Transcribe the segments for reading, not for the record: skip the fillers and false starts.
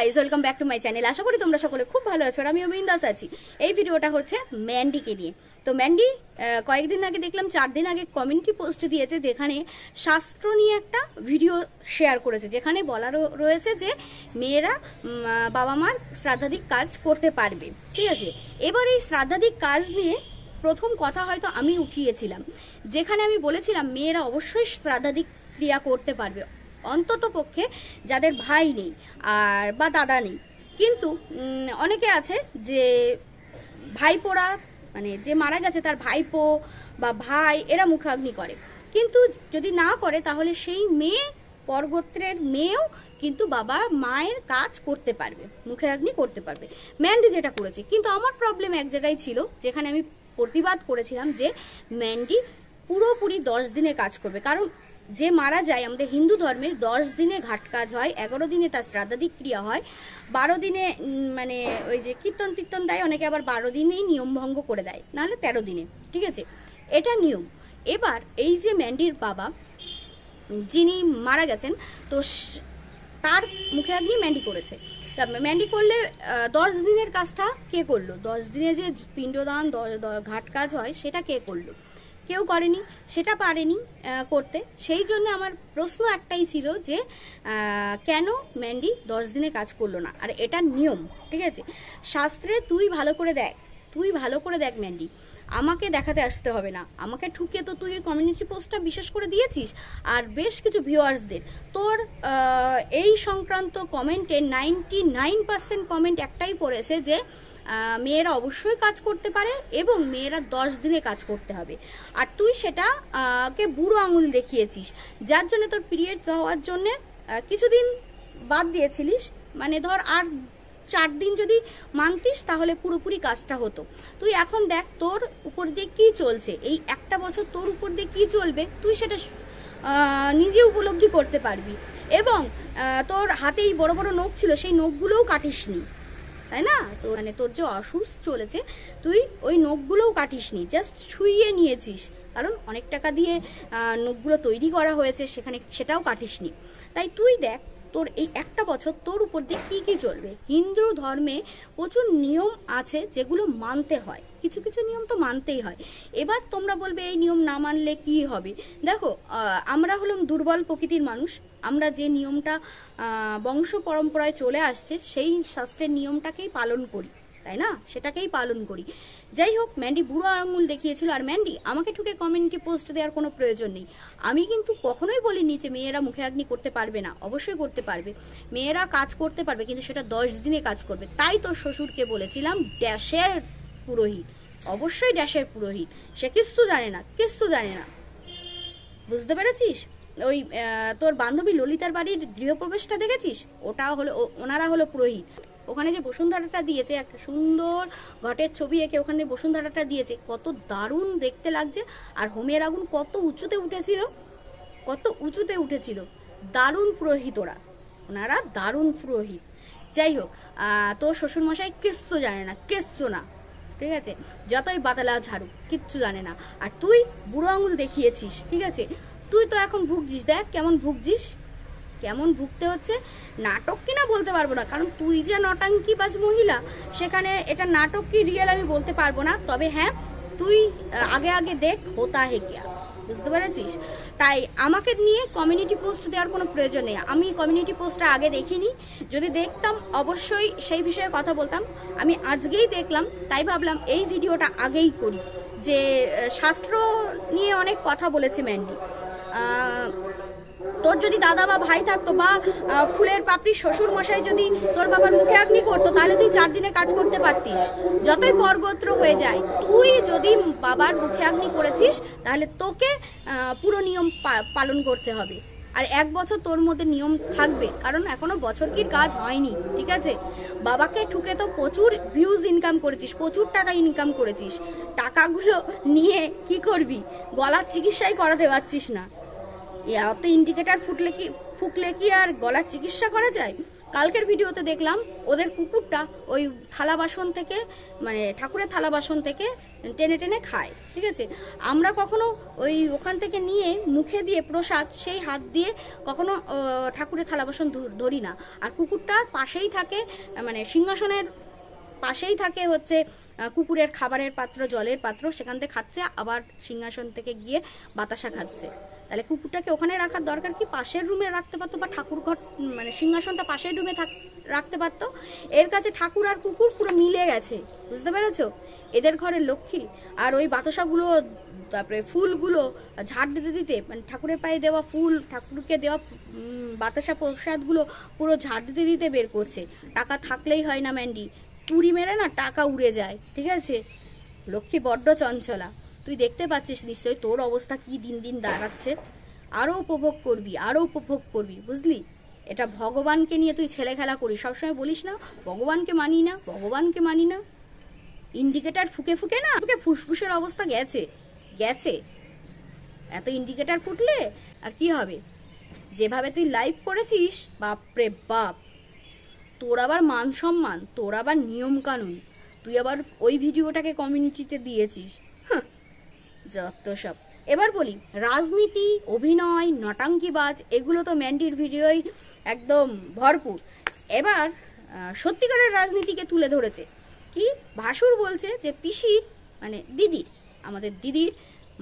Guys, welcome back to my channel. আশা করি তোমরা সকলে খুব ভালো আছো আর আমিও বিন্দাস আছি। এই ভিডিওটা হচ্ছে ম্যান্ডিকে নিয়ে। তো ম্যান্ডি কয়েকদিন আগে দেখলাম, 4 দিন আগে কমিউনিটি পোস্ট দিয়েছে, যেখানে শাস্ত্র নিয়ে একটা ভিডিও শেয়ার করেছে, যেখানে বলা রয়েছে যে মেয়েরা বাবা মার শ্রাদ্ধাদিক কাজ করতে পারবে। ঠিক আছে, এবার এই শ্রাদ্ধাদিক কাজ নিয়ে প্রথম কথা হয়তো আমি উঠিয়েছিলাম, যেখানে আমি বলেছিলাম মেয়েরা অবশ্যই শ্রাদ্ধাদিক ক্রিয়া করতে পারবে, অন্তত পক্ষে যাদের ভাই নেই আর বা দাদা নেই। কিন্তু অনেকে আছে যে ভাইপোরা, মানে যে মারা গেছে তার ভাইপো বা ভাই এরা মুখাগ্নি করে, কিন্তু যদি না করে তাহলে সেই মেয়ে, পরগোত্রের মেয়েও কিন্তু বাবা মায়ের কাজ করতে পারবে, মুখাগ্নি করতে পারবে। ম্যান্ডি যেটা করেছে, কিন্তু আমার প্রবলেম এক জায়গায় ছিল, যেখানে আমি প্রতিবাদ করেছিলাম যে ম্যান্ডি পুরোপুরি 10 দিনে কাজ করবে। কারণ যে মারা যায় আমাদের হিন্দু ধর্মে 10 দিনে ঘাট কাজ হয়, 11 দিনে তার শ্রাদ্ধাদিক ক্রিয়া হয়, 12 দিনে মানে ওই যে কীর্তন তীর্তন দেয় অনেকে, আবার 12 দিনেই নিয়ম ভঙ্গ করে দেয়, নাহলে 13 দিনে। ঠিক আছে, এটা নিয়ম। এবার এই যে ম্যান্ডির বাবা যিনি মারা গেছেন, তো তার মুখে আগ্নি ম্যান্ডি করেছে। তা ম্যান্ডি করলে 10 দিনের কাজটা কে করলো? 10 দিনে যে পিণ্ডদান ঘাট কাজ হয় সেটা কে করলো? কেউ করেনি, সেটা পারেনি করতে। সেই জন্য আমার প্রশ্ন একটাই ছিল যে কেন ম্যান্ডি 10 দিনে কাজ করলো না? আর এটা নিয়ম, ঠিক আছে, শাস্ত্রে তুই ভালো করে দেখ ম্যান্ডি, আমাকে দেখাতে আসতে হবে না, আমাকে ঠুকে তো তুই ওই কমিউনিটি পোস্টটা বিশেষ করে দিয়েছিস। আর বেশ কিছু ভিউয়ার্সদের তোর এই সংক্রান্ত কমেন্টে 99% কমেন্ট একটাই পড়েছে যে মেয়েরা অবশ্যই কাজ করতে পারে এবং মেয়েরা 10 দিনে কাজ করতে হবে। আর তুই সেটা কে বুড়ো আঙুল দেখিয়েছিস, যার জন্য তোর পিরিয়ড হওয়ার জন্যে কিছুদিন বাদ দিয়েছিলিস। মানে ধর আর 4 দিন যদি মানতিস তাহলে পুরোপুরি কাজটা হতো। তুই এখন দেখ তোর উপর দিয়ে কী চলছে, এই একটা বছর তোর উপর দিয়ে কী চলবে তুই সেটা নিজে উপলব্ধি করতে পারবি। এবং তোর হাতেই বড় বড় নখ ছিল, সেই নখগুলোও কাটিসনি, তাই না? তো মানে তোর যে অসুস্থ চলেছে, তুই ওই নখগুলোও কাটিসনি, জাস্ট ছুঁয়ে নিয়েছিস, কারণ অনেক টাকা দিয়ে নখগুলো তৈরি করা হয়েছে, সেটাও কাটিসনি। তাই তুই দেখ তোর এই একটা বছর তোর উপর দিয়ে কী চলবে। হিন্দু ধর্মে প্রচুর নিয়ম আছে যেগুলো মানতে হয়, কিছু কিছু নিয়ম তো মানতেই হয়। এবার তোমরা বলবে এই নিয়ম না মানলে কি হবে? দেখো, আমরা হলাম দুর্বল প্রকৃতির মানুষ, আমরা যে নিয়মটা বংশ পরম্পরায় চলে আসছে সেই শাস্ত্রের নিয়মটাকেই পালন করি, তাই না? সেটাকেই পালন করি। যাই হোক, ম্যান্ডি বুড়ো আঙুল দেখিয়েছিল। আর ম্যান্ডি, আমাকে ঠুকে কমিউনিটি পোস্ট দেওয়ার কোনো প্রয়োজন নেই। আমি কিন্তু কখনোই বলিনি যে মেয়েরা মুখে আগ্নি করতে পারবে না, অবশ্যই করতে পারবে, মেয়েরা কাজ করতে পারবে, কিন্তু সেটা 10 দিনে কাজ করবে। তাই তোর শ্বশুরকে বলেছিলাম ড্যাশের পুরোহিত, অবশ্যই ড্যাশের পুরোহিত, সে কিচ্ছু জানে না, বুঝতে পেরেছিস? ওই তোর বান্ধবী ললিতার বাড়ির গৃহপ্রবেশটা দেখেছিস? ওনারা হলো পুরোহিত। ওখানে যে বসুন্ধরাটা দিয়েছে, একটা সুন্দর ঘটের ছবি এঁকে ওখানে বসুন্ধরাটা দিয়েছে, কত দারুণ দেখতে লাগছে। আর হোমের আগুন কত উঁচুতে উঠেছিল, দারুণ পুরোহিত ওনারা দারুণ পুরোহিত। যাই হোক, তোর শ্বশুরমশাই কিচ্ছু জানে না, কিচ্ছু না, ঠিক আছে, যতই বাতালা ঝাড়ু, কিচ্ছু জানে না। আর তুই বুড়ো আঙুল দেখিয়েছিস, ঠিক আছে, তুই তো এখন ভুগছিস, দেখ কেমন ভুগতে হচ্ছে। নাটক কিনা বলতে পারবো না, কারণ তুই যে নটাঙ্কিবাজ মহিলা, সেখানে এটা নাটক কি রিয়েল আমি বলতে পারবো না। তবে হ্যাঁ, তুই আগে দেখ হোতা হে কিয়া, বুঝতে পেরেছিস? তাই আমাকে নিয়ে কমিউনিটি পোস্ট দেওয়ার কোনো প্রয়োজন নেই। আমি কমিউনিটি পোস্টটা আগে দেখিনি, যদি দেখতাম অবশ্যই সেই বিষয়ে কথা বলতাম। আমি আজকেই দেখলাম, তাই ভাবলাম এই ভিডিওটা আগেই করি। যে শাস্ত্র নিয়ে অনেক কথা বলেছে ম্যান্ডি, তোর যদি দাদা বা ভাই থাকতো বা ফুলের পাপড়ি শ্বশুর মশাই যদি তোর বাবার মুখে আগ্নি করতো, তাহলে তুই 4 দিনে কাজ করতে পারতিস, যতই পরগোত্র হয়ে যায়। তুই যদি বাবার মুখে আগ্নি করেছিস তাহলে তোকে পুরো নিয়ম পালন করতে হবে। আর 1 বছর তোর মধ্যে নিয়ম থাকবে, কারণ এখনো বছর কির কাজ হয়নি, ঠিক আছে? বাবাকে ঠুকে তো প্রচুর ভিউজ ইনকাম করেছিস, প্রচুর টাকা ইনকাম করেছিস, টাকাগুলো নিয়ে কি করবি? গলার চিকিৎসাই করাতে পারছিস না। এত ইন্ডিকেটার ফুকলে কি আর গলার চিকিৎসা করা যায়? কালকের ভিডিওতে দেখলাম ওদের কুকুরটা ওই থালা বাসন থেকে, মানে ঠাকুরের থালা বাসন থেকে টেনে টেনে খায়, ঠিক আছে। আমরা কখনো ওই ওখান থেকে নিয়ে মুখে দিয়ে প্রসাদ সেই হাত দিয়ে কখনো ঠাকুরের থালা বাসন ধরি না। আর কুকুরটার পাশেই থাকে, মানে সিংহাসনের পাশেই থাকে হচ্ছে কুকুরের খাবারের পাত্র, জলের পাত্র, সেখান থেকে খাচ্ছে, আবার সিংহাসন থেকে গিয়ে বাতাসা খাচ্ছে। তাহলে কুকুরটাকে ওখানে রাখার দরকার কি? পাশের রুমে রাখতে পারতো, বা ঠাকুর ঘর মানে সিংহাসনটা পাশের রুমে রাখতে পারতো। এর কাছে ঠাকুর আর কুকুর পুরো মিলে গেছে, বুঝতে পেরেছো? এদের ঘরের লক্ষ্মী। আর ওই বাতাসাগুলো, তারপরে ফুলগুলো ঝাড় দিতে দিতে, মানে ঠাকুরের পায়ে দেওয়া ফুল, ঠাকুরকে দেওয়া বাতাসা প্রসাদগুলো পুরো ঝাড় দিতে দিতে বের করছে। টাকা থাকলেই হয় না ম্যান্ডি, তুড়ি মেরে না টাকা উড়ে যায়, ঠিক আছে। লক্ষ্মী বড্ড চঞ্চলা, তুই দেখতে পাচ্ছিস নিশ্চয়ই তোর অবস্থা কি দিন দিন দাঁড়াচ্ছে। আরও উপভোগ করবি, আরও উপভোগ করবি, বুঝলি? এটা ভগবানকে নিয়ে তুই ছেলে খেলা করিস, সবসময় বলিস না ভগবানকে মানি না, ভগবানকে মানি না। ইন্ডিকেটার ফুকে ফুকে না তোকে ফুসফুসের অবস্থা গেছে গেছে। এত ইন্ডিকেটার ফুটলে আর কি হবে? যেভাবে তুই লাইভ করেছিস, বাপরে বাপ, তোর আবার মান সম্মান, তোর আবার নিয়ম কানুন, তুই আবার ওই ভিডিওটাকে কমিউনিটিতে দিয়েছিস, যত সব। এবার বলি, রাজনীতি, অভিনয়, নটাঙ্কিবাজ, এগুলো তো ম্যান্ডির ভিডিওই একদম ভরপুর। এবার সত্যিকারের রাজনীতিকে তুলে ধরেছে। কি ভাসুর বলছে যে পিসির, মানে দিদির, আমাদের দিদির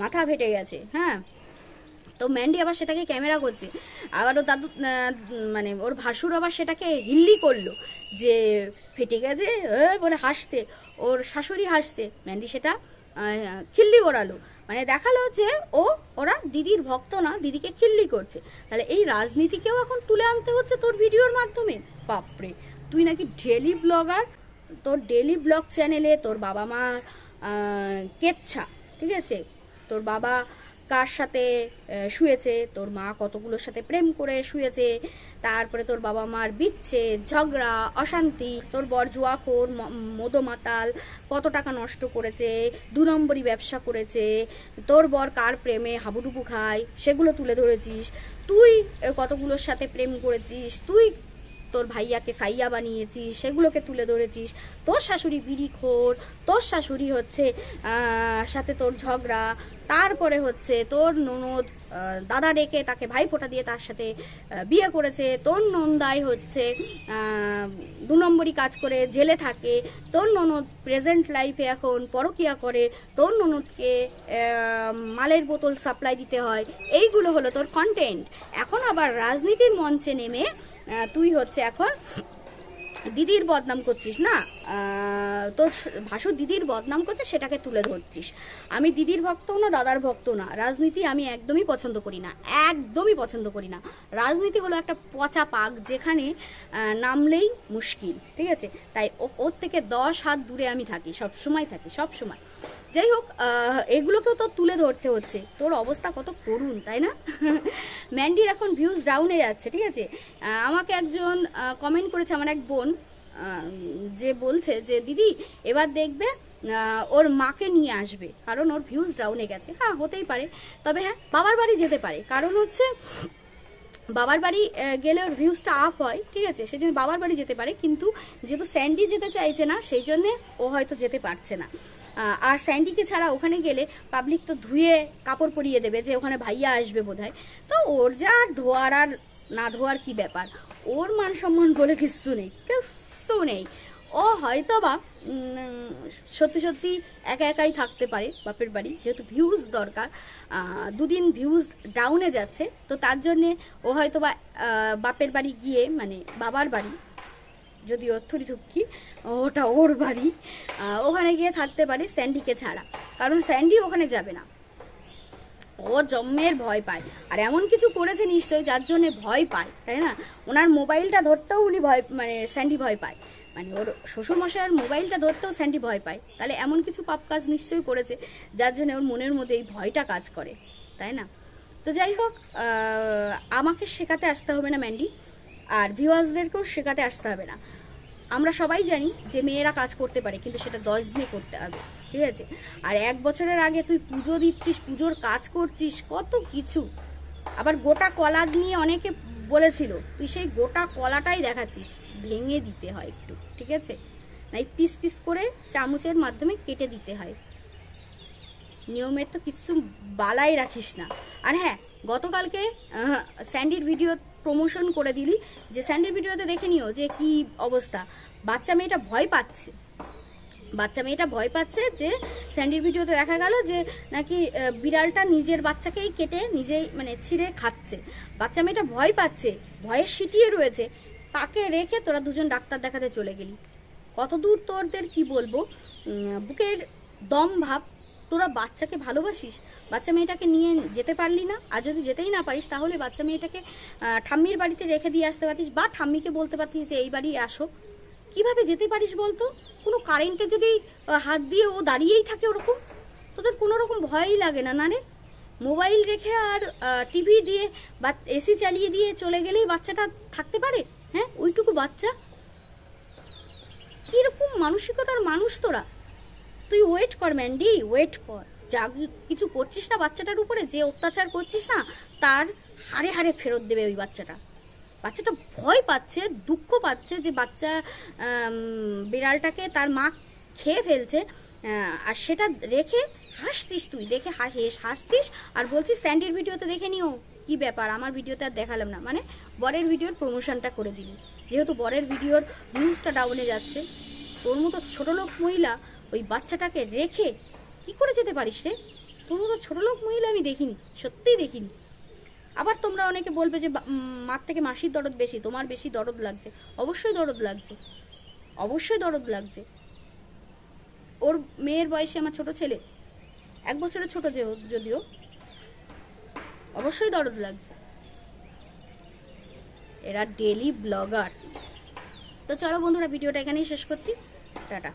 মাথা ফেটে গেছে, হ্যাঁ। তো ম্যান্ডি আবার সেটাকে ক্যামেরা করছে, আবার ও দাদু, মানে ওর ভাসুর আবার সেটাকে হিল্লি করলো যে ফেটে গেছে বলে হাসছে, ওর শাশুড়ি হাসছে, ম্যান্ডি সেটা খিল্লি ওড়ালো, মানে দেখালো যে ওরা দিদির ভক্ত না, দিদিকে খিল্লি করছে। তাহলে এই রাজনীতিকেও এখন তুলে আনতে হচ্ছে তোর ভিডিওর মাধ্যমে। বাপরে, তুই নাকি ডেলি ব্লগার, তোর ডেলি ব্লগ চ্যানেলে তোর বাবা মা কেচ্ছা, ঠিক আছে, তোর বাবা কার সাথে শুয়েছে, তোর মা কতগুলোর সাথে প্রেম করে শুয়েছে, তারপরে তোর বাবা মার বিচ্ছে, ঝগড়া, অশান্তি, তোর বর জুয়াখোর, মদমাতাল, কত টাকা নষ্ট করেছে, 2 নম্বরই ব্যবসা করেছে, তোর বর কার প্রেমে হাবুডুবু খায়, সেগুলো তুলে ধরেছিস। তুই কতগুলোর সাথে প্রেম করেছিস, তুই তোর ভাইয়াকে সাইয়া বানিয়েছিস, সেগুলোকে তুলে ধরেছিস। তোর শাশুড়ি বিড়িখোর, তোর শাশুড়ি হচ্ছে সাথে তোর ঝগড়া, তারপরে হচ্ছে তোর ননদ দাদা ডেকে তাকে ভাই ফোঁটা দিয়ে তার সাথে বিয়ে করেছে, তোর নন্দাই হচ্ছে 2 নম্বরই কাজ করে জেলে থাকে, তোর ননদ প্রেজেন্ট লাইফে এখন পরকিয়া করে, তোর ননদকে মালের বোতল সাপ্লাই দিতে হয়। এইগুলো হলো তোর কন্টেন্ট। এখন আবার রাজনীতির মঞ্চে নেমে তুই হচ্ছে এখন দিদির বদনাম করছিস না, তোর ভাসুর দিদির বদনাম করছে, সেটাকে তুলে ধরছিস। আমি দিদির ভক্ত না, দাদার ভক্ত না, রাজনীতি আমি একদমই পছন্দ করি না, একদমই পছন্দ করি না। রাজনীতি হলো একটা পচা পাক, যেখানে নামলেই মুশকিল, ঠিক আছে। তাই ওর থেকে 10 হাত দূরে আমি থাকি, সবসময় থাকি, সবসময়। যাই হোক, এগুলোকেও তো তুলে ধরতে হচ্ছে। তোর অবস্থা কত করুণ, তাই না? ম্যান্ডির এখন ভিউজ ডাউনে যাচ্ছে, ঠিক আছে। আমাকে একজন কমেন্ট করেছে, আমার এক বোন, যে বলছে যে দিদি এবার দেখবে ওর মাকে নিয়ে আসবে, কারণ ওর ভিউজ ডাউনে গেছে। হ্যাঁ, হতেই পারে, তবে হ্যাঁ, বাবার বাড়ি যেতে পারে, কারণ হচ্ছে বাবার বাড়ি গেলে ওর ভিউজটা আপ হয়, ঠিক আছে, সেজন্য বাবার বাড়ি যেতে পারে। কিন্তু যেহেতু স্যান্ডি যেতে চাইছে না, সেই জন্যে ও হয়তো যেতে পারছে না। আর স্যান্ডিকে ছাড়া ওখানে গেলে পাবলিক তো ধুয়ে কাপড় পরিয়ে দেবে যে ওখানে ভাইয়া আসবে বোধহয়। তো ওর যা ধোয়ার আর না ধোয়ার কি ব্যাপার, ওর মান সম্মান বলে কিচ্ছু নেই, কিচ্ছু নেই। ও হয়তো বা সত্যি সত্যি একা একাই থাকতে পারে বাপের বাড়ি, যেহেতু ভিউজ দরকার। 2 দিন ভিউজ ডাউনে যাচ্ছে, তো তার জন্যে ও হয়তো বা বাপের বাড়ি গিয়ে, মানে বাবার বাড়ি, যদি অর্থরি থুকি ওটা ওর বাড়ি, ওখানে গিয়ে থাকতে পারে স্যান্ডিকে ছাড়া, কারণ স্যান্ডি ওখানে যাবে না, ও জন্মের ভয় পায়। আর এমন কিছু করেছে নিশ্চয়ই যার জন্য ভয় পায়, তাই না? ওনার মোবাইলটা ধরতেও উনি ভয়, মানে স্যান্ডি ভয় পায়, মানে ওর শ্বশুরমশাইয়ের মোবাইলটা ধরতেও স্যান্ডি ভয় পায়। তাহলে এমন কিছু পাপ কাজ নিশ্চয়ই করেছে যার জন্য ওর মনের মধ্যে এই ভয়টা কাজ করে, তাই না? তো যাই হোক, আমাকে শেখাতে আসতে হবে না ম্যান্ডি, আর ভিউয়ার্সদেরকেও শেখাতে আসতে হবে না। আমরা সবাই জানি যে মেয়েরা কাজ করতে পারে, কিন্তু সেটা 10 দিনে করতে হবে, ঠিক আছে। আর 1 বছরের আগে তুই পুজো দিচ্ছিস, পুজোর কাজ করছিস, কত কিছু। আবার গোটা কলা নিয়ে অনেকে বলেছিল তুই সেই গোটা কলাটাই দেখাচ্ছিস, ভেঙে দিতে হয় একটু, ঠিক আছে, নাই পিস পিস করে চামচের মাধ্যমে কেটে দিতে হয়। নিয়মের তো কিছু বালাই রাখিস না। আর হ্যাঁ, গতকালকে স্যান্ডির ভিডিও প্রমোশন করে দিলি, যে স্যান্ডির ভিডিওতে দেখে নিও যে কি অবস্থা। বাচ্চা মেয়েটা ভয় পাচ্ছে, বাচ্চা মেয়েটা ভয় পাচ্ছে যে স্যান্ডির ভিডিওতে দেখা গেল যে নাকি বিড়ালটা নিজের বাচ্চাকেই কেটে নিজেই মানে ছিঁড়ে খাচ্ছে। বাচ্চা মেয়েটা ভয় পাচ্ছে, ভয়ে সিটিয়ে রয়েছে, তাকে রেখে তোরা দুজন ডাক্তার দেখাতে চলে গেলি। কতদূর তোদের কি বলবো, বুকের দম ভাব। তোরা বাচ্চাকে ভালোবাসিস, বাচ্চা মেয়েটাকে নিয়ে যেতে পারলি না। আর যদি যেতেই না পারিস তাহলে বাচ্চা মেয়েটাকে ঠাম্মির বাড়িতে রেখে দিয়ে আসতে পারতিস, বা ঠাম্মিকে বলতে পারতিস যে এই বাড়ি আসো। কিভাবে যেতে পারিস বলতো? কোনো কারেন্টে যদি হাত দিয়ে ও দাঁড়িয়েই থাকে ওরকম, তোদের কোনো রকম ভয়ই লাগে না? না রে, মোবাইল রেখে আর টিভি দিয়ে বা এসি চালিয়ে দিয়ে চলে গেলেই বাচ্চাটা থাকতে পারে? হ্যাঁ, ওইটুকু বাচ্চা। কিরকম মানসিকতার মানুষ তোরা? তুই ওয়েট কর ম্যান্ডি, ওয়েট কর। যা কিছু করছিস না বাচ্চাটার উপরে, যে অত্যাচার করছিস না, তার হাড়ে হাড়ে ফেরত দেবে ওই বাচ্চাটা। বাচ্চাটা ভয় পাচ্ছে, দুঃখ পাচ্ছে যে বাচ্চা বিড়ালটাকে তার মা খেয়ে ফেলছে, আর সেটা রেখে হাসছিস তুই, দেখে হাসছিস আর বলছিস স্যান্ডির ভিডিওতে দেখে নিও। কি ব্যাপার, আমার ভিডিওতে আর দেখালাম না, মানে বরের ভিডিওর প্রমোশনটা করে দিবি, যেহেতু বরের ভিডিওর ভিউজটা ডাউনে যাচ্ছে। তোর মতো ছোট লোক মহিলা ওই বাচ্চাটাকে রেখে কি করে যেতে পারিস রে? তোর মতো ছোট লোক মহিলা আমি দেখিনি, সত্যিই দেখিনি। আবার তোমরা অনেকে বলবে যে মার থেকে মাসির দরদ বেশি, তোমার বেশি দরদ লাগছে। অবশ্যই দরদ লাগছে, অবশ্যই দরদ লাগছে। ওর মেয়ের বয়সে আমার ছোট ছেলে, 1 বছরের ছোট যদিও, অবশ্যই দরদ লাগছে। এরা ডেলি ব্লগার। তো চলো বন্ধুরা, ভিডিওটা এখানেই শেষ করছি, টাটা।